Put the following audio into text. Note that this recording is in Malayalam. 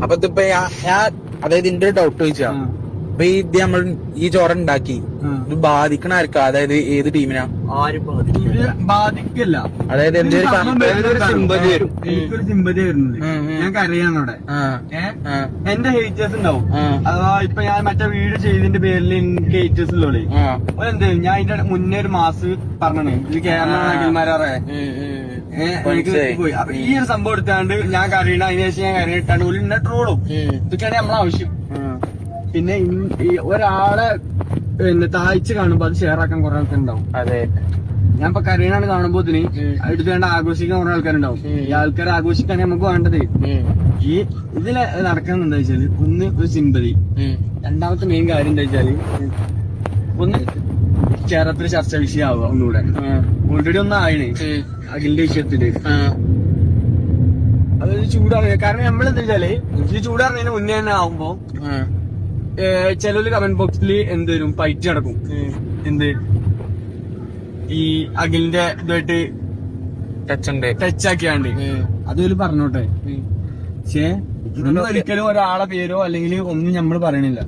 അപ്പൊ ഇതിപ്പോ ഞാൻ അതായത് എന്റെ ഒരു ഡൗട്ട് ചോദിച്ചാ, അപ്പൊ ഇത് നമ്മൾ ഈ ചോറ് ഉണ്ടാക്കി ഇത് ബാധിക്കണ ആർക്കാ? അതായത് ഏത് ടീമിനാ? ആരും ബാധിക്കില്ല. അതായത് എന്തൊരു സിമ്പതി വരും, എനിക്കൊരു സിമ്പതി വരുന്നത്. ഞാൻ കരയാണ് അവിടെ. എന്റെ ഹേറ്റേഴ്സ് ഉണ്ടാവും. അഥവാ ഇപ്പൊ ഞാൻ മറ്റേ വീഡിയോ ചെയ്തതിന്റെ പേരിൽ എനിക്ക് ഹേറ്റേഴ്സ് ഉള്ളൂ. എന്ത് ഞാൻ അതിന്റെ മുന്നേ ഒരു മാസ് പറഞ്ഞു ഇത് കേരള അഖിൽമാരെ പോയി. അപ്പൊ ഈ ഒരു സംഭവം എടുത്താണ്ട് ഞാൻ കരയണ, അതിന് ശേഷം ഞാൻ കരയിട്ടാണ്ട് ഒരു ഇന്ന ട്രോളും. ഇതൊക്കെയാണ് നമ്മളെ ആവശ്യം. പിന്നെ ഒരാളെ താഴ്ച കാണുമ്പോ അത് ഷെയർ ആക്കാൻ കുറെ ആൾക്കാരുണ്ടാവും. അതെ, ഞാൻ ഇപ്പൊ കരയണാണ് കാണുമ്പോ എടുത്ത് വേണ്ട ആഘോഷിക്കാൻ കുറെ ആൾക്കാരുണ്ടാവും. ഈ ആൾക്കാരെ ആഘോഷിക്കാൻ നമുക്ക് വേണ്ടത് ഈ ഇതില് നടക്കുന്നത് എന്താ വെച്ചാല്, ഒന്ന് ഒരു സിമ്പതി, രണ്ടാമത്തെ മെയിൻ കാര്യം എന്താ വെച്ചാല് ഒന്ന് കേരളത്തില് ചർച്ച വിഷയമാവുക ഒന്നുകൂടെ. ഓൾറെഡി ഒന്നാണ് അഖിലിന്റെ വിഷയത്തില്. അതൊരു ചൂടാണ്. കാരണം നമ്മളെന്താ വെച്ചാല് ഈ ചൂടാറുന്നതിന് മുന്നേ തന്നെ ആവുമ്പോ ചിലര് കമന്റ് ബോക്സിൽ എന്തേലും ഫൈറ്റ് നടക്കും. എന്ത് ഈ അഖിലിന്റെ ഇതായിട്ട് ടച്ച് ആക്കിയാണ്ട് അതുപോലെ പറഞ്ഞോട്ടെ. പക്ഷേ ഒരിക്കലും ഒരാളെ പേരോ അല്ലെങ്കിൽ ഒന്നും നമ്മൾ പറയണില്ല.